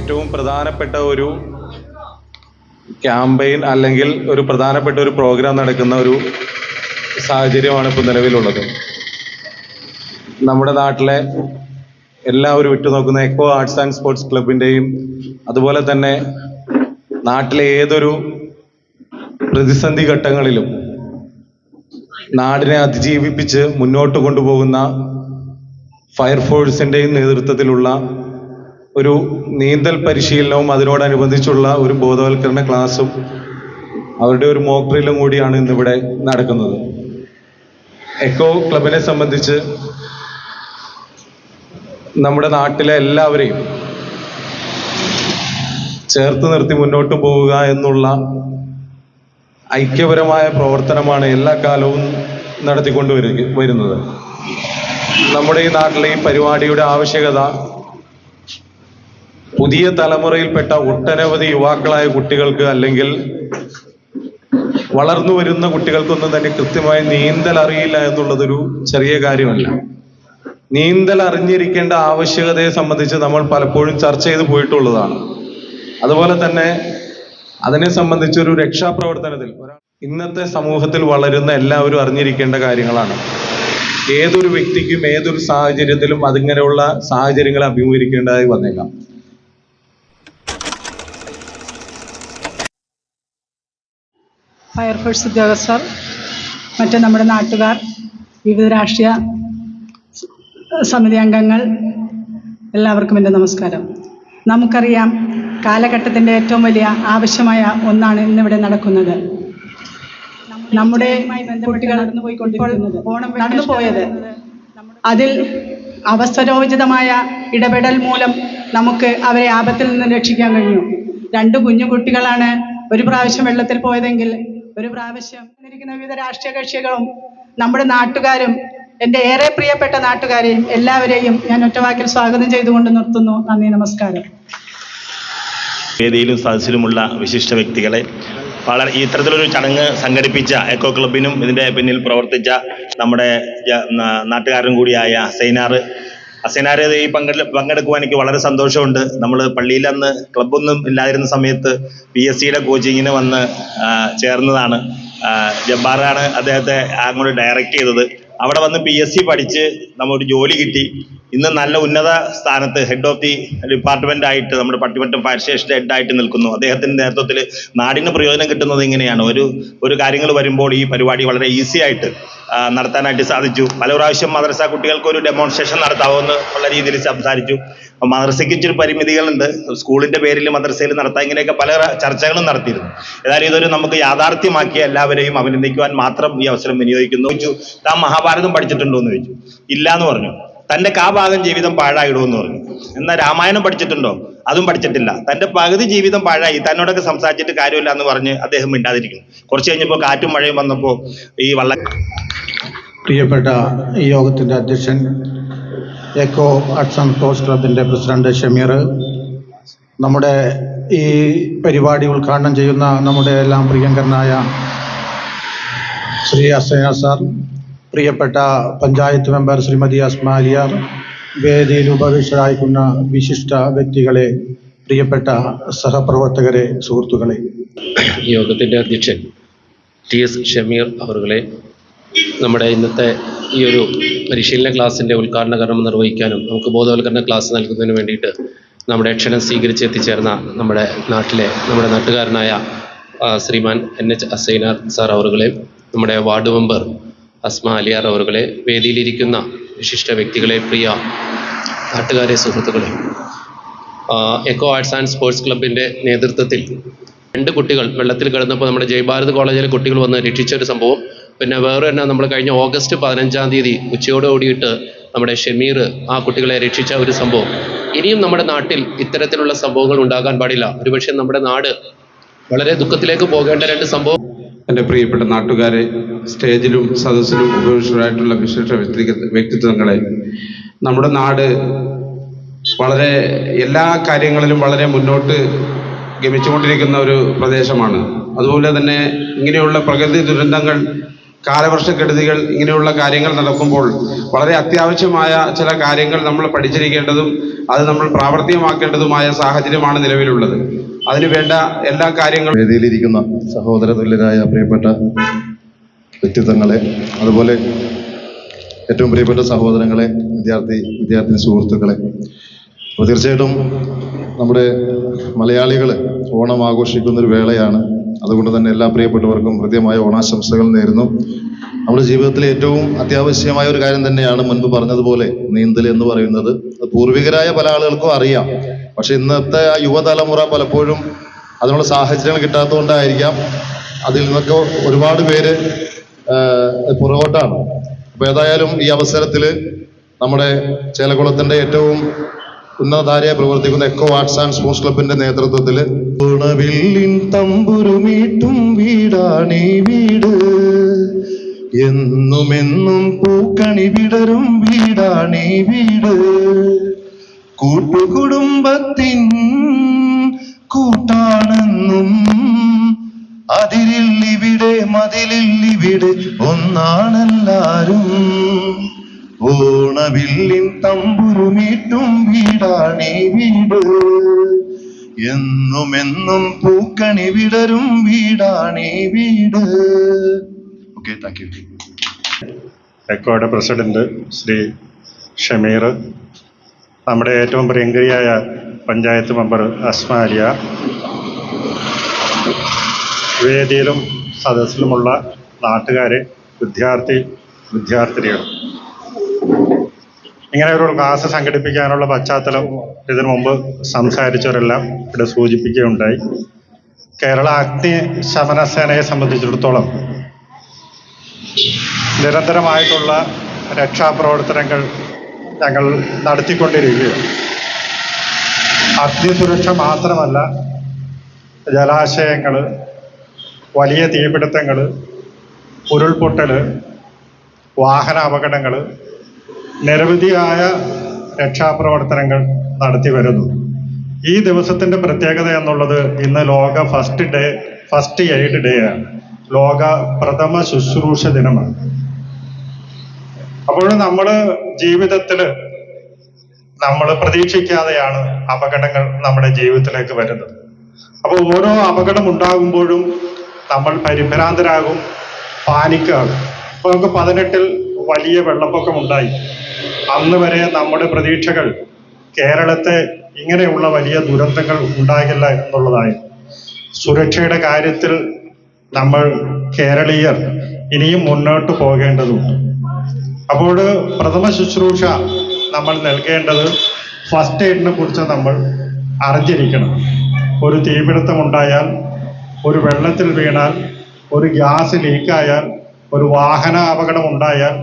ഏറ്റവും പ്രധാനപ്പെട്ട ഒരു ക്യാമ്പയിൻ അല്ലെങ്കിൽ ഒരു പ്രധാനപ്പെട്ട ഒരു പ്രോഗ്രാം നടക്കുന്ന ഒരു സാഹചര്യമാണ് ഇപ്പോൾ നിലവിലുള്ളത്. നമ്മുടെ നാട്ടിലെ എല്ലാവരും ഉറ്റുനോക്കുന്ന എക്കോ ആർട്സ് ആൻഡ് സ്പോർട്സ് ക്ലബിൻ്റെയും അതുപോലെ തന്നെ നാട്ടിലെ ഏതൊരു പ്രതിസന്ധി ഘട്ടങ്ങളിലും നാടിനെ അതിജീവിപ്പിച്ച് മുന്നോട്ട് കൊണ്ടുപോകുന്ന ഫയർഫോഴ്സിൻ്റെയും നേതൃത്വത്തിലുള്ള ഒരു നീന്തൽ പരിശീലനവും അതിനോടനുബന്ധിച്ചുള്ള ഒരു ബോധവൽക്കരണ ക്ലാസ്സും അവരുടെ ഒരു മോക്ക് ഡ്രില്ലും കൂടിയാണ് ഇന്നിവിടെ നടക്കുന്നത്. എക്കോ ക്ലബിനെ സംബന്ധിച്ച് നമ്മുടെ നാട്ടിലെ എല്ലാവരെയും ചേർത്ത് നിർത്തി മുന്നോട്ട് പോവുക എന്നുള്ള ഐക്യപരമായ പ്രവർത്തനമാണ് എല്ലാ കാലവും നടത്തിക്കൊണ്ട് വരുന്നത്. നമ്മുടെ ഈ നാട്ടിലെ ഈ പരിപാടിയുടെ ആവശ്യകത പുതിയ തലമുറയിൽപ്പെട്ട ഒട്ടനവധി യുവാക്കളായ കുട്ടികൾക്ക് അല്ലെങ്കിൽ വളർന്നു വരുന്ന കുട്ടികൾക്കൊന്നും തന്നെ കൃത്യമായി നീന്തൽ അറിയില്ല എന്നുള്ളതൊരു ചെറിയ കാര്യമല്ല. നീന്തൽ അറിഞ്ഞിരിക്കേണ്ട ആവശ്യകതയെ സംബന്ധിച്ച് നമ്മൾ പലപ്പോഴും ചർച്ച ചെയ്ത് പോയിട്ടുള്ളതാണ്. അതുപോലെ തന്നെ അതിനെ സംബന്ധിച്ചൊരു രക്ഷാപ്രവർത്തനത്തിൽ ഇന്നത്തെ സമൂഹത്തിൽ വളരുന്ന എല്ലാവരും അറിഞ്ഞിരിക്കേണ്ട കാര്യങ്ങളാണ്. ഏതൊരു വ്യക്തിക്കും ഏതൊരു സാഹചര്യത്തിലും അതിങ്ങനെയുള്ള സാഹചര്യങ്ങളെ അഭിമുഖീകരിക്കേണ്ടതായി വന്നേക്കാം. ഫയർഫോഴ്സ് ഉദ്യോഗസ്ഥർ, മറ്റ് നമ്മുടെ നാട്ടുകാർ, വിവിധ രാഷ്ട്രീയ സമിതി അംഗങ്ങൾ, എല്ലാവർക്കും എൻ്റെ നമസ്കാരം. നമുക്കറിയാം, കാലഘട്ടത്തിൻ്റെ ഏറ്റവും വലിയ ആവശ്യമായ ഒന്നാണ് ഇന്നിവിടെ നടക്കുന്നത്. നമ്മുടെ കുട്ടികൾ നടന്നു പോയത് അതിൽ അവസരോചിതമായ ഇടപെടൽ മൂലം നമുക്ക് അവരെ ആപത്തിൽ നിന്ന് രക്ഷിക്കാൻ കഴിഞ്ഞു. 2 കുഞ്ഞു കുട്ടികളാണ് ഒരു പ്രാവശ്യം വെള്ളത്തിൽ പോയതെങ്കിൽ ഒരു പ്രാവശ്യം ഇരിക്കുന്ന വിവിധ രാഷ്ട്രീയ കക്ഷികളും നമ്മുടെ നാട്ടുകാരും എൻ്റെ ഏറെ പ്രിയപ്പെട്ട നാട്ടുകാരെയും എല്ലാവരെയും ഞാൻ ഒറ്റവാക്കിൽ സ്വാഗതം ചെയ്തുകൊണ്ട് നിർത്തുന്നു. നന്ദി, നമസ്കാരം. വേദിയിലും സദസ്സിലുമുള്ള വിശിഷ്ട വ്യക്തികളെ, വളരെ ഇത്തരത്തിലൊരു ചടങ്ങ് സംഘടിപ്പിച്ച എക്കോ ക്ലബിനും ഇതിൻ്റെ പിന്നിൽ പ്രവർത്തിച്ച നമ്മുടെ നാട്ടുകാരനും കൂടിയായ അസൈനാർ ഈ പങ്കെടുക്കുവാൻ എനിക്ക് വളരെ സന്തോഷമുണ്ട്. നമ്മൾ പള്ളിയിൽ അന്ന് ക്ലബ്ബൊന്നും ഇല്ലാതിരുന്ന സമയത്ത് PSCയുടെ കോച്ചിങ്ങിന് വന്ന് ചേർന്നതാണ്. ജബ്ബാറാണ് അദ്ദേഹത്തെ അങ്ങോട്ട് ഡയറക്റ്റ് ചെയ്തത്. അവിടെ വന്ന് PSC പഠിച്ച് നമ്മൊരു ജോലി കിട്ടി. ഇന്ന് നല്ല ഉന്നത സ്ഥാനത്ത് ഹെഡ് ഓഫ് ദി ഡിപ്പാർട്ട്മെന്റ് ആയിട്ട് നമ്മുടെ പട്ടിമറ്റം ഫയർ സ്റ്റേഷൻ്റെ ഹെഡായിട്ട് നിൽക്കുന്നു. അദ്ദേഹത്തിൻ്റെ നേതൃത്വത്തിൽ നാടിന് പ്രയോജനം കിട്ടുന്നത് ഇങ്ങനെയാണ്. ഒരു കാര്യങ്ങൾ വരുമ്പോൾ ഈ പരിപാടി വളരെ ഈസി ആയിട്ട് നടത്താനായിട്ട് സാധിച്ചു. പല പ്രാവശ്യം മദ്രസ കുട്ടികൾക്ക് ഒരു ഡെമോൺസ്ട്രേഷൻ നടത്താവുന്ന ഉള്ള രീതിയിൽ സംസാരിച്ചു. മദ്രസയ്ക്ക് ഇച്ചിരി പരിമിതികളുണ്ട്, സ്കൂളിൻ്റെ പേരിൽ മദ്രസയിൽ നടത്താം, ഇങ്ങനെയൊക്കെ പല ചർച്ചകളും നടത്തിയിരുന്നു. ഏതായാലും ഇതൊരു നമുക്ക് യാഥാർത്ഥ്യമാക്കിയ എല്ലാവരെയും അഭിനന്ദിക്കുവാൻ മാത്രം ഈ അവസരം വിനിയോഗിക്കുന്നു. ചോദിച്ചു, താൻ മഹാഭാരതം പഠിച്ചിട്ടുണ്ടോ എന്ന് ചോദിച്ചു. ഇല്ല എന്ന് പറഞ്ഞു. തൻ്റെ ഭാഗം ജീവിതം പാഴായിടുമെന്ന് പറഞ്ഞു. എന്നാൽ രാമായണം പഠിച്ചിട്ടുണ്ടോ? അതും പഠിച്ചിട്ടില്ല. തൻ്റെ പകുതി ജീവിതം പാഴായി, തന്നോടൊക്കെ സംസാരിച്ചിട്ട് കാര്യമില്ല എന്ന് പറഞ്ഞ് അദ്ദേഹം മിണ്ടാതിരിക്കുന്നു. കുറച്ച് കഴിഞ്ഞപ്പോൾ കാറ്റും മഴയും വന്നപ്പോൾ ഈ പ്രിയപ്പെട്ട ഈ യോഗത്തിൻ്റെ അധ്യക്ഷൻ, എക്കോ ആർട്സ് ആൻഡ് സ്പോർട്സ് ക്ലബിൻ്റെ പ്രസിഡന്റ് ഷമീർ, നമ്മുടെ ഈ പരിപാടി ഉദ്ഘാടനം ചെയ്യുന്ന നമ്മുടെ എല്ലാം പ്രിയങ്കരനായ ശ്രീ അസൈനാർ സാർ, പ്രിയപ്പെട്ട പഞ്ചായത്ത് മെമ്പർ ശ്രീമതി അസ്മ അലിയാർ, വേദിയിൽ ഉപവിഷ്ടരായിരിക്കുന്ന വിശിഷ്ട വ്യക്തികളെ, പ്രിയപ്പെട്ട സഹപ്രവർത്തകരെ, സുഹൃത്തുക്കളെ, യോഗത്തിൻ്റെ അധ്യക്ഷൻ TS ഷമീർ അവറുകളെ, നമ്മുടെ ഇന്നത്തെ ഈ ഒരു പരിശീലന ക്ലാസ്സിൻ്റെ ഉദ്ഘാടന കർമ്മം നിർവഹിക്കാനും നമുക്ക് ബോധവൽക്കരണ ക്ലാസ് നൽകുന്നതിന് വേണ്ടിയിട്ട് നമ്മുടെ ക്ഷണം സ്വീകരിച്ച് എത്തിച്ചേർന്ന നമ്മുടെ നാട്ടുകാരനായ ശ്രീമാൻ NH അസൈനാർ സാർ അവറുകളെ, നമ്മുടെ വാർഡ് മെമ്പർ അസ്മ അലിയാർ അവറുകളെ, വേദിയിലിരിക്കുന്ന വിശിഷ്ട വ്യക്തികളെ, പ്രിയ നാട്ടുകാരെ, സുഹൃത്തുക്കളെ, എക്കോ ആർട്സ് ആൻഡ് സ്പോർട്സ് ക്ലബിൻ്റെ നേതൃത്വത്തിൽ 2 കുട്ടികൾ വെള്ളത്തിൽ കിടന്നപ്പോൾ നമ്മുടെ ജയ്ഭാരത് കോളേജിലെ കുട്ടികൾ വന്ന് രക്ഷിച്ചൊരു സംഭവം. പിന്നെ വേറെ തന്നെ നമ്മൾ കഴിഞ്ഞ ഓഗസ്റ്റ് 15-ാം തീയതി ഉച്ചയോട് കൂടിയിട്ട് നമ്മുടെ ഷമീർ ആ കുട്ടികളെ രക്ഷിച്ച ഒരു സംഭവം. ഇനിയും നമ്മുടെ നാട്ടിൽ ഇത്തരത്തിലുള്ള സംഭവങ്ങൾ ഉണ്ടാകാൻ പാടില്ല. ഒരുപക്ഷെ നമ്മുടെ നാട് വളരെ ദുഃഖത്തിലേക്ക് പോകേണ്ട 2 സംഭവം. എൻ്റെ പ്രിയപ്പെട്ട നാട്ടുകാരെ, സ്റ്റേജിലും സദസ്സിലും ഉപവിഷ്ടരായിട്ടുള്ള വിശിഷ്ട വ്യക്തിത്വങ്ങളെ, നമ്മുടെ നാട് വളരെ എല്ലാ കാര്യങ്ങളിലും വളരെ മുന്നോട്ട് ഗമിച്ചുകൊണ്ടിരിക്കുന്ന ഒരു പ്രദേശമാണ്. അതുപോലെ തന്നെ ഇങ്ങനെയുള്ള പ്രകൃതി ദുരന്തങ്ങൾ കാലവർഷക്കെടുതികൾ ഇങ്ങനെയുള്ള കാര്യങ്ങൾ നടക്കുമ്പോൾ വളരെ അത്യാവശ്യമായ ചില കാര്യങ്ങൾ നമ്മൾ പഠിച്ചിരിക്കേണ്ടതും അത് നമ്മൾ പ്രാവർത്തികമാക്കേണ്ടതുമായ സാഹചര്യമാണ് നിലവിലുള്ളത്. അതിനുവേണ്ട എല്ലാ കാര്യങ്ങളും വേദിയിലിരിക്കുന്ന സഹോദര തുല്യരായ പ്രിയപ്പെട്ട വ്യക്തിത്വങ്ങളെ, അതുപോലെ ഏറ്റവും പ്രിയപ്പെട്ട സഹോദരങ്ങളെ, വിദ്യാർത്ഥിനി സുഹൃത്തുക്കളെ, അപ്പോൾ തീർച്ചയായിട്ടും നമ്മുടെ മലയാളികൾ ഓണം ആഘോഷിക്കുന്നൊരു വേളയാണ്. അതുകൊണ്ട് തന്നെ എല്ലാ പ്രിയപ്പെട്ടവർക്കും ഹൃദ്യമായ ഓണാശംസകൾ നേരുന്നു. നമ്മുടെ ജീവിതത്തിലെ ഏറ്റവും അത്യാവശ്യമായ ഒരു കാര്യം തന്നെയാണ് മുൻപ് പറഞ്ഞതുപോലെ നീന്തൽ എന്ന് പറയുന്നത്. പൂർവികരായ പല ആളുകൾക്കും അറിയാം. പക്ഷെ ഇന്നത്തെ ആ യുവതലമുറ പലപ്പോഴും അതിനുള്ള സാഹചര്യങ്ങൾ കിട്ടാത്തതുകൊണ്ടായിരിക്കാം അതിൽ നിന്നൊക്കെ ഒരുപാട് പേര് പുറകോട്ടാണ്. അപ്പോൾ ഏതായാലും ഈ അവസരത്തിൽ നമ്മുടെ ചേലക്കുളത്തിൻ്റെ ഏറ്റവും ഉന്നതധാരയായി പ്രവർത്തിക്കുന്ന എക്കോ ആർട്സ് ആൻഡ് സ്പോർട്സ് ക്ലബിന്റെ നേതൃത്വത്തിൽ ഓണവില്ലിൻ തമ്പുരുമീട്ടും വീടാണീ വീട്, എന്നുമെന്നും പൂക്കണി വിടരും വീടാണീ വീട്, കൂട്ടുകുടുംബത്തിൻ കൂട്ടാണെന്നും അതിരില്ലിവിടെ മതിലില്ലിവിടെ ഒന്നാണെല്ലാരും, ഓണവില്ലിൻ തമ്പുരുമീട്ടും വീടാണീ വീട്, എന്നുമെന്നും പൂക്കണി വിടരും വീടാണീ വീട്. Okay, thank you. എക്കോയുടെ പ്രസിഡന്റ് ശ്രീ ഷമീർ, നമ്മുടെ ഏറ്റവും പ്രിയങ്കരിയായ പഞ്ചായത്ത് മെമ്പർ അസ്മാലിയ, വേദിയിലും സദസ്സിലുമുള്ള നാട്ടുകാരെ, വിദ്യാർത്ഥിനികൾ, ഇങ്ങനെ ഒരു ക്ലാസ് സംഘടിപ്പിക്കാനുള്ള പശ്ചാത്തലം ഇതിനു മുമ്പ് സംസാരിച്ചവരെല്ലാം ഇവിടെ സൂചിപ്പിക്കുകയുണ്ടായി. കേരള അഗ്നിശമന സേനയെ സംബന്ധിച്ചിടത്തോളം നിരന്തരമായിട്ടുള്ള രക്ഷാപ്രവർത്തനങ്ങൾ ഞങ്ങൾ നടത്തിക്കൊണ്ടിരിക്കുകയാണ്. അഗ്നിസുരക്ഷ മാത്രമല്ല, ജലാശയങ്ങൾ, വലിയ തീപിടുത്തങ്ങൾ, ഉരുൾപൊട്ടൽ, വാഹന അപകടങ്ങൾ, നിരവധിയായ രക്ഷാപ്രവർത്തനങ്ങൾ നടത്തി വരുന്നു. ഈ ദിവസത്തിൻ്റെ പ്രത്യേകത എന്നുള്ളത് ഇന്ന് ലോക ഫസ്റ്റ് എയ്ഡ് ഡേ ആണ്. ലോക പ്രഥമ ശുശ്രൂഷ ദിനമാണ്. അപ്പോൾ നമ്മൾ ജീവിതത്തിൽ നമ്മൾ പ്രതീക്ഷിക്കാതെയാണ് അപകടങ്ങൾ നമ്മുടെ ജീവിതത്തിലേക്ക് വരുന്നത്. അപ്പോൾ ഓരോ അപകടം ഉണ്ടാകുമ്പോഴും നമ്മൾ പരിഭ്രാന്തരാകും, പാനിക്കാകും. അപ്പോൾ നമുക്ക് 18-ൽ വലിയ വെള്ളപ്പൊക്കമുണ്ടായി. അന്ന് വരെ നമ്മുടെ പ്രതീക്ഷകൾ കേരളത്തെ ഇങ്ങനെയുള്ള വലിയ ദുരന്തങ്ങൾ ഉണ്ടാകില്ല എന്നുള്ളതായി. സുരക്ഷയുടെ കാര്യത്തിൽ നമ്മൾ കേരളീയർ ഇനിയും മുന്നോട്ട് പോകേണ്ടതുണ്ട്. അപ്പോൾ പ്രഥമ ശുശ്രൂഷ നമ്മൾ നൽകേണ്ടത് ഫസ്റ്റ് എയ്ഡിനെ കുറിച്ച് നമ്മൾ അറിഞ്ഞിരിക്കണം. ഒരു തീപിടുത്തമുണ്ടായാൽ, ഒരു വെള്ളത്തിൽ വീണാൽ, ഒരു ഗ്യാസ് ലീക്കായാൽ, ഒരു വാഹന അപകടം ഉണ്ടായാൽ,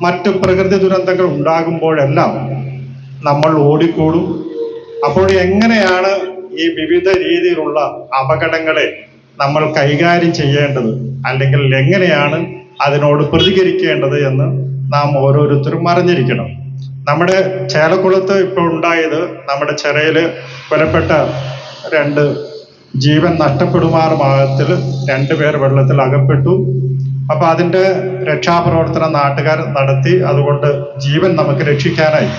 മറ്റു പ്രകൃതി ദുരന്തങ്ങൾ ഉണ്ടാകുമ്പോഴെല്ലാം നമ്മൾ ഓടിക്കൂടും. അപ്പോൾ എങ്ങനെയാണ് ഈ വിവിധ രീതിയിലുള്ള അപകടങ്ങളെ നമ്മൾ കൈകാര്യം ചെയ്യേണ്ടത്, അല്ലെങ്കിൽ എങ്ങനെയാണ് അതിനോട് പ്രതികരിക്കേണ്ടത് എന്ന് നാം ഓരോരുത്തരും അറിഞ്ഞിരിക്കണം. നമ്മുടെ ചേലക്കുളത്ത് ഇപ്പോൾ ഉണ്ടായത്, നമ്മുടെ ചെറയിൽ വിലപ്പെട്ട 2 ജീവൻ നഷ്ടപ്പെടുമാറ് ഭാഗത്തിൽ 2 പേർ വെള്ളത്തിൽ അകപ്പെട്ടു. അപ്പൊ അതിന്റെ രക്ഷാപ്രവർത്തനം നാട്ടുകാർ നടത്തി. അതുകൊണ്ട് ജീവൻ നമുക്ക് രക്ഷിക്കാനായി.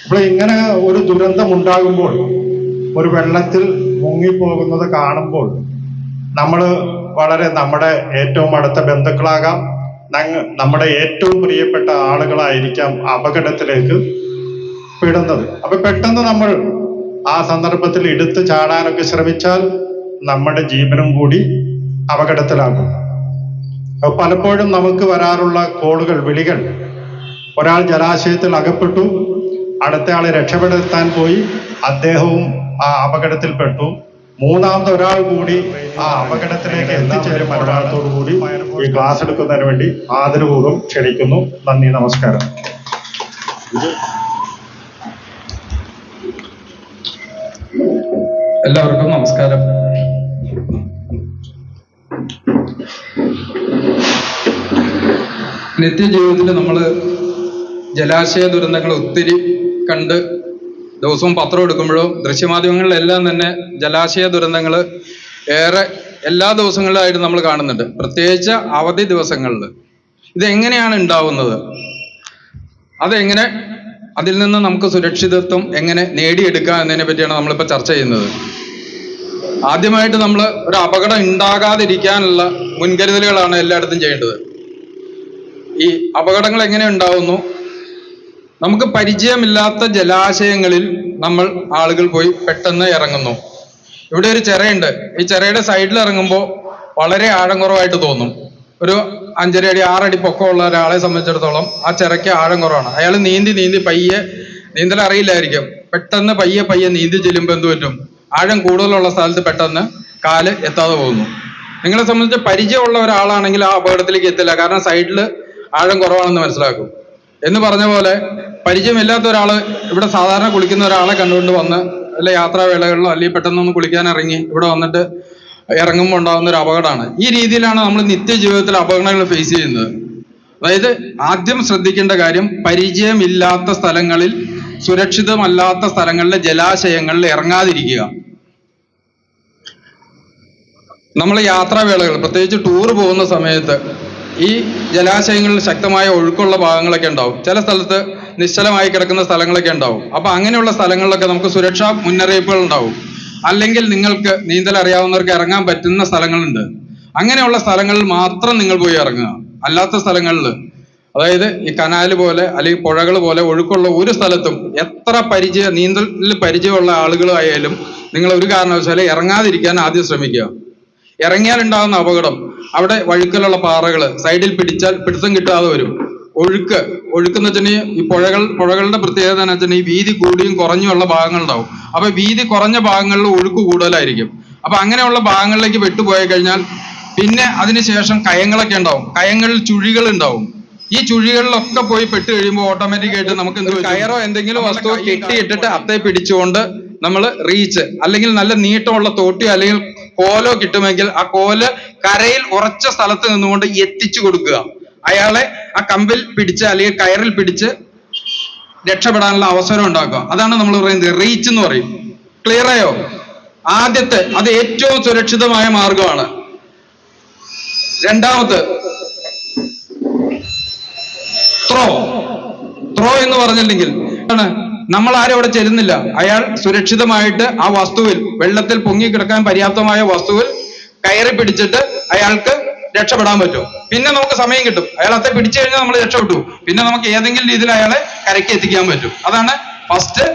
അപ്പോൾ ഇങ്ങനെ ഒരു ദുരന്തം ഉണ്ടാകുമ്പോൾ, ഒരു വെള്ളത്തിൽ മുങ്ങിപ്പോകുന്നത് കാണുമ്പോൾ നമ്മൾ വളരെ നമ്മുടെ ഏറ്റവും അടുത്ത ബന്ധുക്കളാകാം, നമ്മുടെ ഏറ്റവും പ്രിയപ്പെട്ട ആളുകളായിരിക്കാം അപകടത്തിലേക്ക് പെടുന്നത്. അപ്പൊ പെട്ടെന്ന് നമ്മൾ ആ സന്ദർഭത്തിൽ എടുത്തു ചാടാനൊക്കെ ശ്രമിച്ചാൽ നമ്മുടെ ജീവനും കൂടി അപകടത്തിലാകും. പലപ്പോഴും നമുക്ക് വരാറുള്ള കോളുകൾ, വിളികൾ, ഒരാൾ ജലാശയത്തിൽ അകപ്പെട്ടു, അടുത്തയാളെ രക്ഷപ്പെടുത്താൻ പോയി, അദ്ദേഹവും ആ അപകടത്തിൽപ്പെട്ടു, മൂന്നാമത് ഒരാൾ കൂടി ആ അപകടത്തിലേക്ക് എത്തിച്ചേരും മരണത്തോടുകൂടി ഈ ക്ലാസ് എടുക്കുന്നതിന് വേണ്ടി ആദരപൂർവ്വം ക്ഷണിക്കുന്നു. നന്ദി, നമസ്കാരം. എല്ലാവർക്കും നമസ്കാരം. നിത്യജീവിതത്തിൽ നമ്മൾ ജലാശയ ദുരന്തങ്ങൾ ഒത്തിരി കണ്ട് ദിവസവും പത്രം എടുക്കുമ്പോഴും ദൃശ്യമാധ്യമങ്ങളിലെല്ലാം തന്നെ ജലാശയ ദുരന്തങ്ങൾ ഏറെ എല്ലാ ദിവസങ്ങളിലായിട്ട് നമ്മൾ കാണുന്നുണ്ട്. പ്രത്യേകിച്ച് അവധി ദിവസങ്ങളിൽ ഇതെങ്ങനെയാണ് ഉണ്ടാവുന്നത്, അതെങ്ങനെ, അതിൽ നിന്ന് നമുക്ക് സുരക്ഷിതത്വം എങ്ങനെ നേടിയെടുക്കാം എന്നതിനെ പറ്റിയാണ് നമ്മളിപ്പോൾ ചർച്ച ചെയ്യുന്നത്. ആദ്യമായിട്ട് നമ്മൾ ഒരു അപകടം ഉണ്ടാകാതിരിക്കാനുള്ള മുൻകരുതലുകളാണ് എല്ലായിടത്തും ചെയ്യേണ്ടത്. ഈ അപകടങ്ങൾ എങ്ങനെ ഉണ്ടാവുന്നു? നമുക്ക് പരിചയമില്ലാത്ത ജലാശയങ്ങളിൽ നമ്മൾ ആളുകൾ പോയി പെട്ടെന്ന് ഇറങ്ങുന്നു. ഇവിടെ ഒരു ചിറയുണ്ട്. ഈ ചിറയുടെ സൈഡിൽ ഇറങ്ങുമ്പോൾ വളരെ ആഴം കുറവായിട്ട് തോന്നും. ഒരു 5.5 അടി 6 അടി പൊക്കമുള്ള ഒരാളെ സംബന്ധിച്ചിടത്തോളം ആ ചിറയ്ക്ക് ആഴം കുറവാണ്. അയാൾ നീന്തി പയ്യെ, നീന്തൽ അറിയില്ലായിരിക്കും, പെട്ടെന്ന് പയ്യെ നീന്തി ചെല്ലുമ്പോൾ എന്ത് പറ്റും? ആഴം കൂടുതലുള്ള സ്ഥലത്ത് പെട്ടെന്ന് കാല് എത്താതെ പോകുന്നു. നിങ്ങളെ സംബന്ധിച്ച് പരിചയമുള്ള ഒരാളാണെങ്കിൽ ആ അപകടത്തിലേക്ക് എത്തില്ല, കാരണം സൈഡിൽ ആഴം കുറവാണെന്ന് മനസ്സിലാക്കും. എന്ന് പറഞ്ഞ പോലെ പരിചയമില്ലാത്ത ഒരാൾ ഇവിടെ സാധാരണ കുളിക്കുന്ന ഒരാളെ കണ്ടുകൊണ്ട് വന്ന് അല്ലെ യാത്രാവേളകളിലോ അല്ലെങ്കിൽ പെട്ടെന്നൊന്ന് കുളിക്കാൻ ഇറങ്ങി ഇവിടെ വന്നിട്ട് ഇറങ്ങുമ്പോൾ ഉണ്ടാകുന്ന ഒരു അപകടമാണ്. ഈ രീതിയിലാണ് നമ്മൾ നിത്യജീവിതത്തിൽ അപകടങ്ങൾ ഫേസ് ചെയ്യുന്നത്. അതായത് ആദ്യം ശ്രദ്ധിക്കേണ്ട കാര്യം, പരിചയമില്ലാത്ത സ്ഥലങ്ങളിൽ, സുരക്ഷിതമല്ലാത്ത സ്ഥലങ്ങളിലെ ജലാശയങ്ങളിൽ ഇറങ്ങാതിരിക്കുക. നമ്മൾ യാത്രാവേളകൾ, പ്രത്യേകിച്ച് ടൂർ പോകുന്ന സമയത്ത് ഈ ജലാശയങ്ങളിൽ ശക്തമായ ഒഴുക്കുള്ള ഭാഗങ്ങളൊക്കെ ഉണ്ടാവും. ചില സ്ഥലത്ത് നിശ്ചലമായി കിടക്കുന്ന സ്ഥലങ്ങളൊക്കെ ഉണ്ടാവും. അപ്പൊ അങ്ങനെയുള്ള സ്ഥലങ്ങളിലൊക്കെ നമുക്ക് സുരക്ഷാ മുന്നറിയിപ്പുകൾ ഉണ്ടാവും. അല്ലെങ്കിൽ നിങ്ങൾക്ക് നീന്തൽ അറിയാവുന്നവർക്ക് ഇറങ്ങാൻ പറ്റുന്ന സ്ഥലങ്ങളുണ്ട്. അങ്ങനെയുള്ള സ്ഥലങ്ങളിൽ മാത്രം നിങ്ങൾ പോയി ഇറങ്ങുക. അല്ലാത്ത സ്ഥലങ്ങളിൽ, അതായത് ഈ കനാല് പോലെ അല്ലെങ്കിൽ പുഴകൾ പോലെ ഒഴുക്കുള്ള ഒരു സ്ഥലത്തും എത്ര നീന്തലിൽ പരിചയമുള്ള ആളുകളായാലും നിങ്ങൾ ഒരു കാരണവശാലും ഇറങ്ങാതിരിക്കാൻ ആദ്യം ശ്രമിക്കുക. ഇറങ്ങിയാൽ ഉണ്ടാകുന്ന അപകടം, അവിടെ വഴുക്കലുള്ള പാറകൾ, സൈഡിൽ പിടിച്ചാൽ പിടുത്തം കിട്ടാതെ വരും. ഒഴുക്കെന്ന് വെച്ചിട്ടുണ്ടെങ്കിൽ ഈ പുഴകളുടെ പ്രത്യേകത എന്ന് വെച്ചിട്ടുണ്ടെങ്കിൽ ഈ വീതി കൂടിയും കുറഞ്ഞുള്ള ഭാഗങ്ങളുണ്ടാവും. അപ്പൊ വീതി കുറഞ്ഞ ഭാഗങ്ങളിൽ ഒഴുക്ക് കൂടുതലായിരിക്കും. അപ്പൊ അങ്ങനെയുള്ള ഭാഗങ്ങളിലേക്ക് വെട്ടുപോയി കഴിഞ്ഞാൽ പിന്നെ അതിനുശേഷം കയങ്ങളൊക്കെ ഉണ്ടാവും. കയങ്ങളിൽ ചുഴികൾ ഉണ്ടാവും. ഈ ചുഴികളിലൊക്കെ പോയി പെട്ട് കഴിയുമ്പോൾ ഓട്ടോമാറ്റിക് ആയിട്ട് നമുക്ക് കയറോ എന്തെങ്കിലും വസ്തു കെട്ടിയിട്ടിട്ട് അത്തേ പിടിച്ചുകൊണ്ട് നമ്മൾ റീച്ച്, അല്ലെങ്കിൽ നല്ല നീട്ടമുള്ള തോട്ടിയോ അല്ലെങ്കിൽ കോലോ കിട്ടുമെങ്കിൽ ആ കോല് കരയിൽ ഉറച്ച സ്ഥലത്ത് നിന്നുകൊണ്ട് എത്തിച്ചു കൊടുക്കുക. അയാളെ ആ കമ്പിൽ പിടിച്ച് അല്ലെങ്കിൽ കയറിൽ പിടിച്ച് രക്ഷപ്പെടാനുള്ള അവസരം ഉണ്ടാക്കുക. അതാണ് നമ്മൾ പറയുന്നത് റീച്ച് എന്ന് പറയും. ക്ലിയർ ആയോ? ആദ്യത്തെ, അത് ഏറ്റവും സുരക്ഷിതമായ മാർഗമാണ്. രണ്ടാമത് ത്രോ എന്ന് പറഞ്ഞില്ലെങ്കിൽ നമ്മൾ ആരും അവിടെ ചെല്ലുന്നില്ല. അയാൾ സുരക്ഷിതമായിട്ട് ആ വസ്തുവിൽ, വെള്ളത്തിൽ പൊങ്ങിക്കിടക്കാൻ പര്യാപ്തമായ വസ്തുവിൽ കയറി പിടിച്ചിട്ട് അയാൾക്ക് രക്ഷപ്പെടാൻ പറ്റും. പിന്നെ നമുക്ക് സമയം കിട്ടും. അയാൾ അത്തെ പിടിച്ചു കഴിഞ്ഞാൽ നമ്മൾ രക്ഷപ്പെട്ടു. പിന്നെ നമുക്ക് ഏതെങ്കിലും രീതിയിൽ അയാളെ കരയ്ക്ക് എത്തിക്കാൻ പറ്റും. അതാണ് first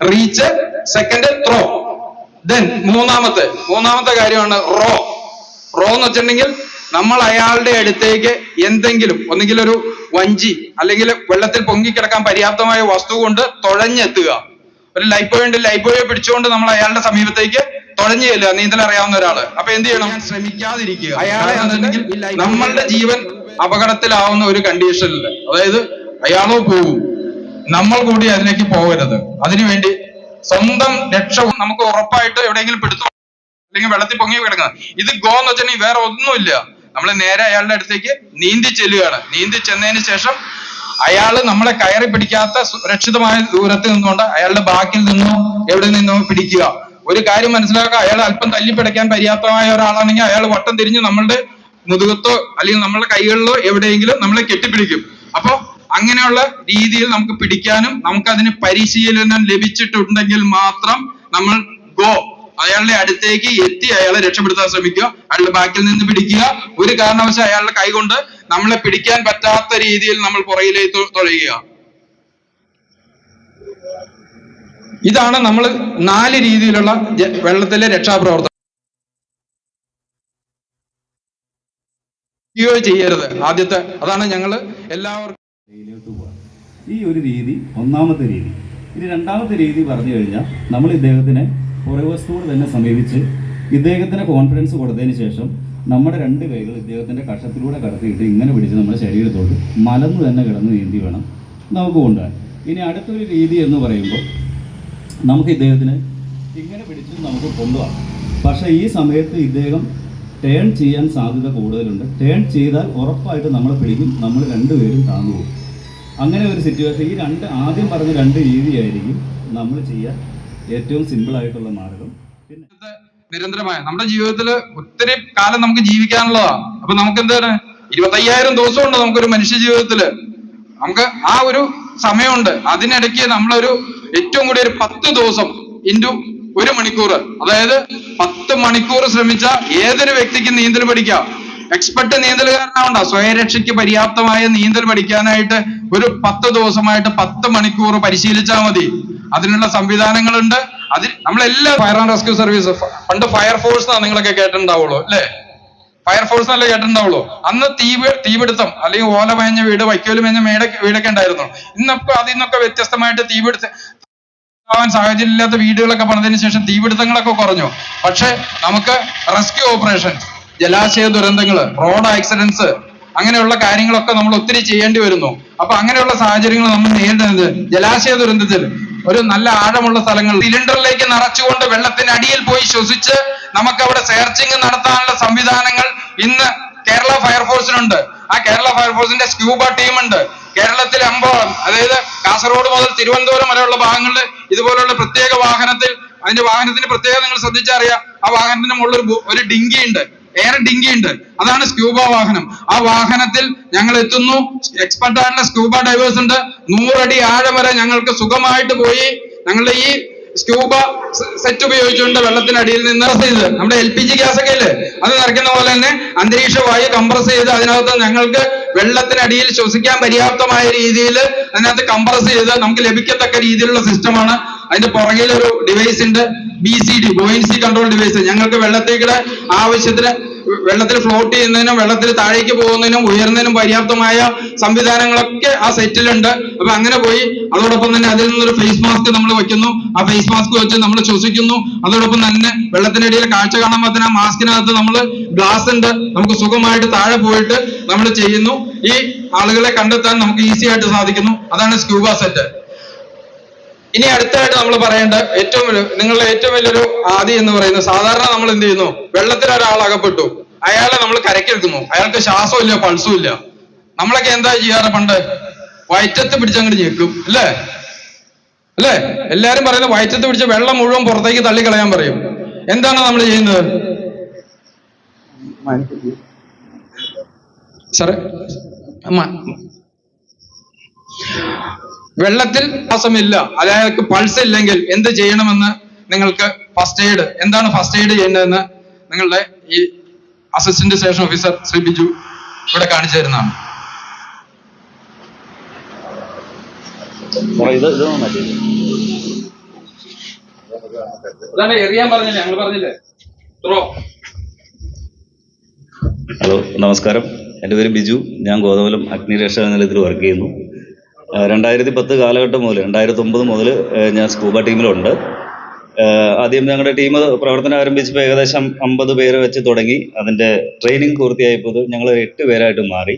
reach, second throw. Then മൂന്നാമത്തെ കാര്യമാണ് റോ എന്ന് വെച്ചിട്ടുണ്ടെങ്കിൽ നമ്മൾ അയാളുടെ അടുത്തേക്ക് എന്തെങ്കിലും, ഒന്നുകിൽ ഒരു വഞ്ചി അല്ലെങ്കിൽ വെള്ളത്തിൽ പൊങ്ങിക്കിടക്കാൻ പര്യാപ്തമായ വസ്തു കൊണ്ട് തുഴഞ്ഞെത്തുക. ഒരു ലൈഫ് ബോയെ പിടിച്ചുകൊണ്ട് നമ്മൾ അയാളുടെ സമീപത്തേക്ക് തുഴഞ്ഞു ചെല്ലുക, നീന്തൽ അറിയാവുന്ന ഒരാള്. അപ്പൊ എന്ത് ചെയ്യണം? ശ്രമിക്കാതിരിക്കുക. അയാളെ നമ്മളുടെ ജീവൻ അപകടത്തിലാവുന്ന ഒരു കണ്ടീഷനിൽ, അതായത് അയാളോ പോകും, നമ്മൾ കൂടി അതിലേക്ക് പോകരുത്. അതിനുവേണ്ടി സ്വന്തം രക്ഷ നമുക്ക് ഉറപ്പായിട്ട് എവിടെയെങ്കിലും പിടുത്തു അല്ലെങ്കിൽ വെള്ളത്തിൽ പൊങ്ങി കിടക്കുന്നത്. ഇത് ഗോ എന്ന് വെച്ചിട്ടുണ്ടെങ്കിൽ വേറെ ഒന്നുമില്ല. നമ്മൾ നേരെ അയാളുടെ അടുത്തേക്ക് നീന്തി ചെല്ലുകയാണ്. നീന്തി ചെന്നതിന് ശേഷം അയാൾ നമ്മളെ കയറി പിടിക്കാത്ത സുരക്ഷിതമായ ദൂരത്ത് നിന്നുകൊണ്ട് അയാളുടെ ബാക്കിൽ നിന്നോ എവിടെ നിന്നോ പിടിക്കുക. ഒരു കാര്യം മനസ്സിലാക്കുക, അയാൾ അല്പം തല്ലിപ്പിടയ്ക്കാൻ പര്യാപ്തമായ ഒരാളാണെങ്കിൽ അയാൾ വട്ടം തിരിഞ്ഞ് നമ്മളുടെ മുതുകത്തോ അല്ലെങ്കിൽ നമ്മളുടെ കൈകളിലോ എവിടെയെങ്കിലും നമ്മളെ കെട്ടിപ്പിടിക്കും. അപ്പൊ അങ്ങനെയുള്ള രീതിയിൽ നമുക്ക് പിടിക്കാനും നമുക്ക് അതിന് പരിശീലനം ലഭിച്ചിട്ടുണ്ടെങ്കിൽ മാത്രം നമ്മൾ ഗോ, അയാളുടെ അടുത്തേക്ക് എത്തി അയാളെ രക്ഷപ്പെടുത്താൻ ശ്രമിക്കുക. അയാളുടെ ബാക്കിൽ നിന്ന് പിടിക്കുക. ഒരു കാരണവശാലും അയാളുടെ കൈ കൊണ്ട് നമ്മളെ പിടിക്കാൻ പറ്റാത്ത രീതിയിൽ നമ്മൾ പുറകിലേക്ക് തുഴയുക. ഇതാണ് നമ്മൾ 4 രീതിയിലുള്ള വെള്ളത്തിലെ രക്ഷാപ്രവർത്തനം. ചെയ്യരുത്. ആദ്യത്തെ അതാണ് ഞങ്ങൾ എല്ലാവർക്കും. ഈ ഒരു രീതി ഒന്നാമത്തെ രീതി. ഇനി രണ്ടാമത്തെ രീതി പറഞ്ഞു കഴിഞ്ഞാൽ നമ്മൾ ഇദ്ദേഹത്തിനെ പുറവസ്തുവോട് തന്നെ സമീപിച്ച് ഇദ്ദേഹത്തിന് കോൺഫിഡൻസ് കൊടുത്തതിന് ശേഷം നമ്മുടെ 2 കൈകൾ ഇദ്ദേഹത്തിൻ്റെ കഷത്തിലൂടെ കടത്തിയിട്ട് ഇങ്ങനെ പിടിച്ച് നമ്മുടെ ശരീരത്തോട് മലന്ന് തന്നെ കിടന്ന് നീന്തി വേണം നമുക്ക് കൊണ്ടുപോകാൻ. ഇനി അടുത്തൊരു രീതി എന്ന് പറയുമ്പോൾ നമുക്ക് ഇദ്ദേഹത്തിന് ഇങ്ങനെ പിടിച്ച് നമുക്ക് കൊണ്ടുപോകാം. പക്ഷേ ഈ സമയത്ത് ഇദ്ദേഹം ടേൺ ചെയ്യാൻ സാധ്യത കൂടുതലുണ്ട്. ടേൺ ചെയ്താൽ ഉറപ്പായിട്ട് നമ്മളെ പിടിക്കും, നമ്മൾ 2 പേരും താന്നു പോകും. അങ്ങനെ ഒരു സിറ്റുവേഷൻ, ഈ ആദ്യം പറഞ്ഞ 2 രീതിയായിരിക്കും നമ്മൾ ചെയ്യാൻ ഏറ്റവും സിമ്പിൾ ആയിട്ടുള്ള മാർഗം. പിന്നെ നിരന്തരമായ നമ്മുടെ ജീവിതത്തിൽ ഒത്തിരി കാലം നമുക്ക് ജീവിക്കാനുള്ളതാണ്. അപ്പൊ നമുക്ക് എന്താണ് 25,000 ദിവസമുണ്ട് നമുക്കൊരു മനുഷ്യ ജീവിതത്തില്. നമുക്ക് ആ ഒരു സമയമുണ്ട്. അതിനിടയ്ക്ക് നമ്മളൊരു ഏറ്റവും കൂടി ഒരു 10 ദിവസം ഇൻറ്റു 1 മണിക്കൂർ, അതായത് 10 മണിക്കൂർ ശ്രമിച്ച ഏതൊരു വ്യക്തിക്കും നീന്തൽ പഠിക്കാം. എക്സ്പെർട്ട് നീന്തലുകാരനാവണ്ട, സ്വയരക്ഷയ്ക്ക് പര്യാപ്തമായ നീന്തൽ പഠിക്കാനായിട്ട് ഒരു 10 ദിവസമായിട്ട് 10 മണിക്കൂർ പരിശീലിച്ചാൽ മതി. അതിനുള്ള സംവിധാനങ്ങളുണ്ട്. അതിൽ നമ്മളെല്ലാം ഫയർ ആൻഡ് റെസ്ക്യൂ സർവീസ്, പണ്ട് ഫയർഫോഴ്സ് നിങ്ങളൊക്കെ കേട്ടിട്ടുണ്ടാവുള്ളൂ അല്ലേ? ഫയർഫോഴ്സ് അല്ലേ കേട്ടിട്ടുണ്ടാവുള്ളൂ. അന്ന് തീപിടുത്തം അല്ലെങ്കിൽ ഓല മേഞ്ഞ വീട്, വൈക്കോല് മേഞ്ഞ വീടൊക്കെ ഉണ്ടായിരുന്നു. ഇന്നൊക്കെ അതിൽ നിന്നൊക്കെ വ്യത്യസ്തമായിട്ട് ആവാൻ സാഹചര്യമില്ലാത്ത വീടുകളൊക്കെ പണിതതിനു ശേഷം തീപിടുത്തങ്ങളൊക്കെ കുറഞ്ഞു. പക്ഷെ നമുക്ക് റെസ്ക്യൂ ഓപ്പറേഷൻസ്, ജലാശയ ദുരന്തങ്ങള്, റോഡ് ആക്സിഡൻസ്, അങ്ങനെയുള്ള കാര്യങ്ങളൊക്കെ നമ്മൾ ഒത്തിരി ചെയ്യേണ്ടി വരുന്നു. അപ്പൊ അങ്ങനെയുള്ള സാഹചര്യങ്ങൾ നമ്മൾ നേരിടുന്നത് ജലാശയ ദുരന്തത്തിൽ ഒരു നല്ല ആഴമുള്ള സ്ഥലങ്ങൾ സിലിണ്ടറിലേക്ക് നിറച്ചുകൊണ്ട് വെള്ളത്തിനടിയിൽ പോയി ശ്വസിച്ച് നമുക്ക് അവിടെ സെർച്ചിങ് നടത്താനുള്ള സംവിധാനങ്ങൾ ഇന്ന് കേരള ഫയർഫോഴ്സിനുണ്ട്. ആ കേരള ഫയർഫോഴ്സിന്റെ സ്ക്യൂബ ടീമുണ്ട്. കേരളത്തിൽ അതായത് കാസർഗോഡ് മുതൽ തിരുവനന്തപുരം വരെയുള്ള ഭാഗങ്ങളിൽ ഇതുപോലുള്ള പ്രത്യേക വാഹനത്തിൽ, അതിന്റെ വാഹനത്തിന്റെ പ്രത്യേകത നിങ്ങൾ ശ്രദ്ധിച്ചറിയാം. ആ വാഹനത്തിന്റെ മുകളിൽ ഒരു ഡിങ്കി ഉണ്ട്, എയർ ഡിങ്കി ഉണ്ട്. അതാണ് സ്ക്യൂബ വാഹനം. ആ വാഹനത്തിൽ ഞങ്ങൾ എത്തുന്നു. എക്സ്പെർട്ട് ആയിട്ടുള്ള സ്ക്യൂബ ഡൈവേഴ്സ് ഉണ്ട്. 100 അടി ആഴം വരെ ഞങ്ങൾക്ക് സുഖമായിട്ട് പോയി ഞങ്ങളുടെ ഈ സ്ക്യൂബ സെറ്റ് ഉപയോഗിച്ചുകൊണ്ട് വെള്ളത്തിനടിയിൽ നിന്ന് ചെയ്ത് നമ്മുടെ LPG ഗ്യാസ് ഒക്കെ ഇല്ലേ, അത് നിറയ്ക്കുന്ന പോലെ തന്നെ അന്തരീക്ഷ വായു കംപ്രസ് ചെയ്ത് അതിനകത്ത് ഞങ്ങൾക്ക് വെള്ളത്തിനടിയിൽ ശ്വസിക്കാൻ പര്യാപ്തമായ രീതിയിൽ അതിനകത്ത് കംപ്രസ് ചെയ്ത് നമുക്ക് ലഭിക്കത്തക്ക രീതിയിലുള്ള സിസ്റ്റമാണ്. അതിന്റെ പുറകിൽ ഒരു ഡിവൈസ് ഉണ്ട്, BCD, ബോയിൻസി കൺട്രോൾ ഡിവൈസ്. ഞങ്ങൾക്ക് വെള്ളത്തേക്കുടെ ആവശ്യത്തിന് വെള്ളത്തിൽ ഫ്ലോട്ട് ചെയ്യുന്നതിനും വെള്ളത്തിൽ താഴേക്ക് പോകുന്നതിനും ഉയർന്നതിനും പര്യാപ്തമായ സംവിധാനങ്ങളൊക്കെ ആ സെറ്റിലുണ്ട്. അപ്പൊ അങ്ങനെ പോയി അതോടൊപ്പം തന്നെ അതിൽ നിന്നൊരു ഫേസ് മാസ്ക് നമ്മൾ വെക്കുന്നു. ആ ഫേസ് മാസ്ക് വെച്ച് നമ്മൾ ശ്വസിക്കുന്നു. അതോടൊപ്പം തന്നെ വെള്ളത്തിനിടയിൽ കാഴ്ച കാണാൻ പറ്റുന്ന ആ മാസ്കിനകത്ത് നമ്മൾ ഗ്ലാസ് ഉണ്ട്. നമുക്ക് സുഖമായിട്ട് താഴെ പോയിട്ട് നമ്മൾ ചെയ്യുന്നു. ഈ ആളുകളെ കണ്ടെത്താൻ നമുക്ക് ഈസി ആയിട്ട് സാധിക്കുന്നു. അതാണ് സ്ക്യൂബ സെറ്റ്. ഇനി അടുത്തായിട്ട് നമ്മൾ പറയേണ്ട നിങ്ങളുടെ ഏറ്റവും വലിയൊരു ആദി എന്ന് പറയുന്നത്, സാധാരണ നമ്മൾ എന്ത് ചെയ്യുന്നു, വെള്ളത്തിൽ ഒരാൾ അകപ്പെട്ടു, അയാളെ നമ്മൾ കരക്കെടുക്കുന്നു, അയാൾക്ക് ശ്വാസവും ഇല്ല, പൾസും ഇല്ല. നമ്മളൊക്കെ എന്താ ചെയ്യാറ്? പണ്ട് വയറ്റത്ത് പിടിച്ചങ്ങോട്ട് ഞെക്കും അല്ലേ? എല്ലാരും പറയുന്നത് വയറ്റത്ത് പിടിച്ച വെള്ളം മുഴുവൻ പുറത്തേക്ക് തള്ളിക്കളയാൻ പറയും. എന്താണ് നമ്മൾ ചെയ്യുന്നത് സാറേ? വെള്ളത്തിൽ ശ്വാസമില്ല, അയാൾക്ക് പൾസ് ഇല്ലെങ്കിൽ എന്ത് ചെയ്യണമെന്ന് നിങ്ങൾക്ക് ഫസ്റ്റ് എയ്ഡ്, എന്താണ് ഫസ്റ്റ് എയ്ഡ് ചെയ്യേണ്ടതെന്ന് നിങ്ങളുടെ ഈ assistant station officer Shri Biju ഇവിടെ കാണിച്ചു തരുന്നതാണ്. അതാണ് എറിയാൻ പറഞ്ഞില്ലേ, ഞങ്ങൾ പറഞ്ഞില്ലേ. ഹലോ, നമസ്കാരം. എൻ്റെ പേര് ബിജു. ഞാൻ ഗോതമംഗലം അഗ്നിരക്ഷാ നിലയത്തിൽ വർക്ക് ചെയ്യുന്നു. 2010 കാലഘട്ടം മുതൽ 2009 മുതൽ ഞാൻ സ്കൂബ ടീമിലുണ്ട്. ആദ്യം ഞങ്ങളുടെ ടീം പ്രവർത്തനം ആരംഭിച്ചപ്പോൾ ഏകദേശം 50 പേരെ വെച്ച് തുടങ്ങി. അതിൻ്റെ ട്രെയിനിങ് പൂർത്തിയായപ്പോൾ ഞങ്ങൾ 8 പേരായിട്ട് മാറി.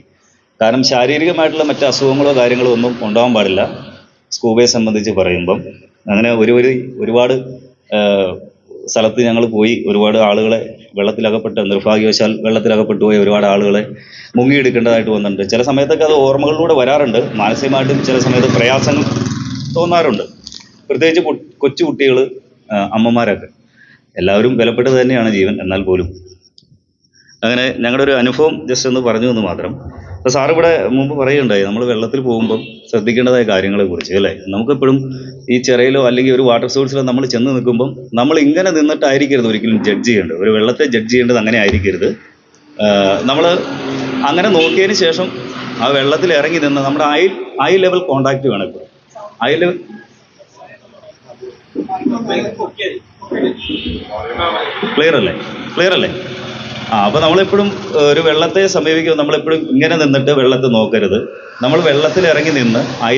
കാരണം ശാരീരികമായിട്ടുള്ള മറ്റ് അസുഖങ്ങളോ കാര്യങ്ങളോ ഒന്നും ഉണ്ടാവാൻ പാടില്ല സ്കൂബയെ സംബന്ധിച്ച് പറയുമ്പം. അങ്ങനെ ഒരുപാട് സ്ഥലത്ത് ഞങ്ങൾ പോയി ഒരുപാട് ആളുകളെ നിർഭാഗ്യവശാൽ വെള്ളത്തിലകപ്പെട്ടു പോയ ഒരുപാട് ആളുകളെ മുങ്ങിയെടുക്കേണ്ടതായിട്ട് വന്നിട്ടുണ്ട്. ചില സമയത്തൊക്കെ അത് ഓർമ്മകളിലൂടെ വരാറുണ്ട്. മാനസികമായിട്ടും ചില സമയത്ത് പ്രയാസങ്ങൾ തോന്നാറുണ്ട്. പ്രത്യേകിച്ച് കൊച്ചു കുട്ടികൾ, അമ്മമാരൊക്കെ എല്ലാവരും വിലപ്പെട്ടത് തന്നെയാണ് ജീവൻ. എന്നാൽ പോലും അങ്ങനെ ഞങ്ങളുടെ ഒരു അനുഭവം ജസ്റ്റ് ഒന്ന് പറഞ്ഞു എന്ന് മാത്രം. അപ്പോൾ സാർ ഇവിടെ മുമ്പ് പറയുകയുണ്ടായി നമ്മൾ വെള്ളത്തിൽ പോകുമ്പം ശ്രദ്ധിക്കേണ്ടതായ കാര്യങ്ങളെക്കുറിച്ച് അല്ലേ. നമുക്കെപ്പോഴും ഈ ചിറയിലോ അല്ലെങ്കിൽ ഒരു വാട്ടർ സോഴ്സിലോ നമ്മൾ ചെന്ന് നിൽക്കുമ്പം നമ്മൾ ഇങ്ങനെ നിന്നിട്ടായിരിക്കരുത് ഒരിക്കലും ജഡ്ജ് ചെയ്യേണ്ടത്. ഒരു വെള്ളത്തെ ജഡ്ജ് ചെയ്യേണ്ടത് അങ്ങനെ ആയിരിക്കരുത്. നമ്മൾ അങ്ങനെ നോക്കിയതിന് ശേഷം ആ വെള്ളത്തിൽ ഇറങ്ങി നിന്ന് നമ്മുടെ ഐ ലെവൽ കോണ്ടാക്റ്റ് വേണം. ഇപ്പോൾ ഐ ലെവൽ ക്ലിയർ അല്ലേ? അപ്പോൾ നമ്മളെപ്പോഴും ഒരു വെള്ളത്തെ സമീപിക്കുമ്പോൾ നമ്മളെപ്പോഴും ഇങ്ങനെ നിന്നിട്ട് വെള്ളത്തെ നോക്കരുത്. നമ്മൾ വെള്ളത്തിൽ ഇറങ്ങി നിന്ന് ഐ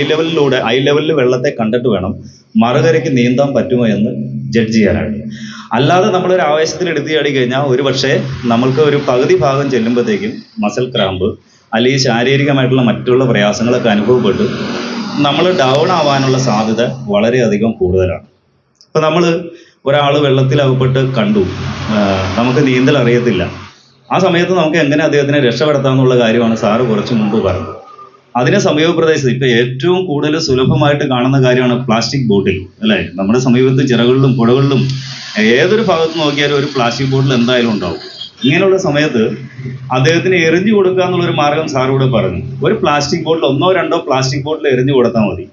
ലെവലിൽ വെള്ളത്തെ കണ്ടിട്ട് വേണം മറുകരയ്ക്ക് നീന്താൻ പറ്റുമോ എന്ന് ജഡ്ജ് ചെയ്യാനായിട്ട്. അല്ലാതെ നമ്മളൊരു ആവേശത്തിൽ എടുത്ത് ചാടി കഴിഞ്ഞാൽ ഒരു പക്ഷേ നമ്മൾക്ക് ഒരു പകുതി ഭാഗം ചെല്ലുമ്പോഴത്തേക്കും മസിൽ ക്രാമ്പ് അല്ലെങ്കിൽ ശാരീരികമായിട്ടുള്ള മറ്റുള്ള പ്രയാസങ്ങളൊക്കെ അനുഭവപ്പെട്ട് നമ്മൾ ഡൗൺ ആവാനുള്ള സാധ്യത വളരെയധികം കൂടുതലാണ്. ഇപ്പം നമ്മൾ ഒരാൾ വെള്ളത്തിലകപ്പെട്ട് കണ്ടു, നമുക്ക് നീന്തൽ അറിയത്തില്ല. ആ സമയത്ത് നമുക്ക് എങ്ങനെ അദ്ദേഹത്തിനെ രക്ഷപ്പെടുത്താമെന്നുള്ള കാര്യമാണ് സാറ് കുറച്ച് മുമ്പ് പറഞ്ഞത്. അതിനെ സമീപ പ്രദേശത്ത് ഇപ്പം ഏറ്റവും കൂടുതൽ സുലഭമായിട്ട് കാണുന്ന കാര്യമാണ് പ്ലാസ്റ്റിക് ബോട്ടിൽ അല്ലേ. നമ്മുടെ സമീപത്ത് ചിറകളിലും പുഴകളിലും ഏതൊരു ഭാഗത്ത് നോക്കിയാലും ഒരു പ്ലാസ്റ്റിക് ബോട്ടിൽ എന്തായാലും ഉണ്ടാവും. ഇങ്ങനെയുള്ള സമയത്ത് അദ്ദേഹത്തിന് എറിഞ്ഞു കൊടുക്കുക എന്നുള്ളൊരു മാർഗം സാറോട് പറഞ്ഞു. ഒരു പ്ലാസ്റ്റിക് ബോട്ടിൽ, 1-2 പ്ലാസ്റ്റിക് ബോട്ടിൽ എറിഞ്ഞു കൊടുത്താൽ മതി.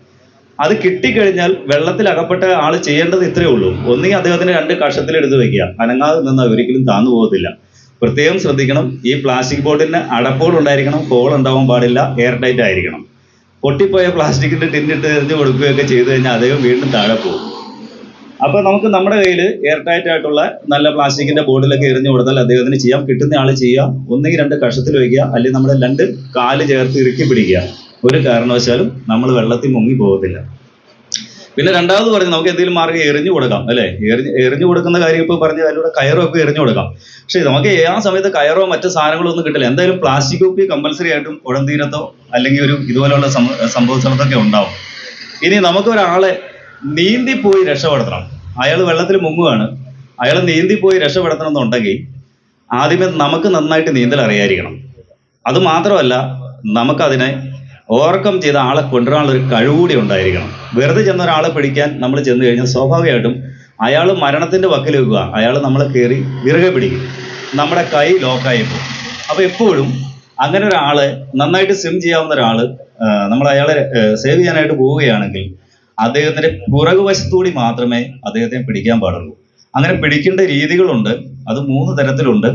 അത് കിട്ടിക്കഴിഞ്ഞാൽ വെള്ളത്തിൽ അകപ്പെട്ട ആൾ ചെയ്യേണ്ടത് ഇത്രയേ ഉള്ളൂ. ഒന്നുകിൽ അദ്ദേഹത്തിന് 2 കഷത്തിൽ എടുത്ത് വെക്കുക, അനങ്ങാതെ നിന്ന് ഒരിക്കലും താന്നു പോകത്തില്ല. പ്രത്യേകം ശ്രദ്ധിക്കണം, ഈ പ്ലാസ്റ്റിക് ബോട്ടിലിന് അടപ്പുകൾ ഉണ്ടായിരിക്കണം, ഹോൾ ഉണ്ടാവാൻ പാടില്ല, എയർ ടൈറ്റ് ആയിരിക്കണം. പൊട്ടിപ്പോയ പ്ലാസ്റ്റിക്കിന്റെ ടിന്നിട്ട് എറിഞ്ഞു കൊടുക്കുകയൊക്കെ ചെയ്തു കഴിഞ്ഞാൽ അദ്ദേഹം വീണ്ടും താഴെ പോകും. അപ്പൊ നമുക്ക് നമ്മുടെ കയ്യിൽ എയർ ടൈറ്റ് ആയിട്ടുള്ള നല്ല പ്ലാസ്റ്റിക്കിന്റെ ബോട്ടിലൊക്കെ എറിഞ്ഞു കൊടുത്താൽ അദ്ദേഹത്തിന് ചെയ്യാം. കിട്ടുന്ന ആൾ ചെയ്യുക, ഒന്നുകിൽ 2 കഷത്തിൽ വയ്ക്കുക, അല്ലെങ്കിൽ നമ്മുടെ 2 കാല് ചേർത്ത് ഇറുക്കി പിടിക്കുക. ഒരു കാരണവശാലും നമ്മൾ വെള്ളത്തിൽ മുങ്ങി പോകത്തില്ല. പിന്നെ രണ്ടാമത് പറഞ്ഞു, നമുക്ക് എന്തെങ്കിലും മാർഗ്ഗം എറിഞ്ഞു കൊടുക്കാം, അല്ലേ? എറിഞ്ഞു കൊടുക്കുന്ന കാര്യം ഇപ്പോൾ പറഞ്ഞ അതിലൂടെ കയറൊക്കെ എറിഞ്ഞു കൊടുക്കാം. പക്ഷെ നമുക്ക് ആ സമയത്ത് കയറോ മറ്റു സാധനങ്ങളോ ഒന്നും കിട്ടില്ല. എന്തായാലും പ്ലാസ്റ്റിക് കുപ്പി കമ്പൽസറി ആയിട്ടും കുളംതീരത്തോ അല്ലെങ്കിൽ ഒരു ഇതുപോലെയുള്ള സംഭവ സ്ഥലത്തൊക്കെ ഉണ്ടാവും. ഇനി നമുക്കൊരാളെ നീന്തിപ്പോയി രക്ഷപ്പെടുത്തണം, അയാൾ വെള്ളത്തിൽ മുങ്ങുകയാണ്, അയാൾ നീന്തിപ്പോയി രക്ഷപ്പെടുത്തണം എന്നുണ്ടെങ്കിൽ ആദ്യമേ നമുക്ക് നന്നായിട്ട് നീന്തൽ അറിയാതിരിക്കണം. അത് മാത്രമല്ല, നമുക്കതിനെ ഓവർകം ചെയ്ത ആളെ കൊണ്ടുവരാനുള്ള ഒരു കഴിവ് കൂടി ഉണ്ടായിരിക്കണം. വെറുതെ ചെന്ന ഒരാളെ പിടിക്കാൻ നമ്മൾ ചെന്ന് കഴിഞ്ഞാൽ സ്വാഭാവികമായിട്ടും അയാൾ മരണത്തിന്റെ വക്കിൽ വെക്കുക, അയാൾ നമ്മളെ കയറി വിറകെ പിടിക്കും, നമ്മുടെ കൈ ലോക്കായി പോകും. അപ്പോൾ എപ്പോഴും അങ്ങനെ ഒരാള്, നന്നായിട്ട് സ്വിം ചെയ്യാവുന്ന ഒരാള്, നമ്മൾ അയാളെ സേവ് ചെയ്യാനായിട്ട് പോവുകയാണെങ്കിൽ അദ്ദേഹത്തിന്റെ പുറകുവശത്തുകൂടി മാത്രമേ അദ്ദേഹത്തെ പിടിക്കാൻ പാടുള്ളൂ. അങ്ങനെ പിടിക്കേണ്ട രീതികളുണ്ട്, അത് 3 തരത്തിലുണ്ട്.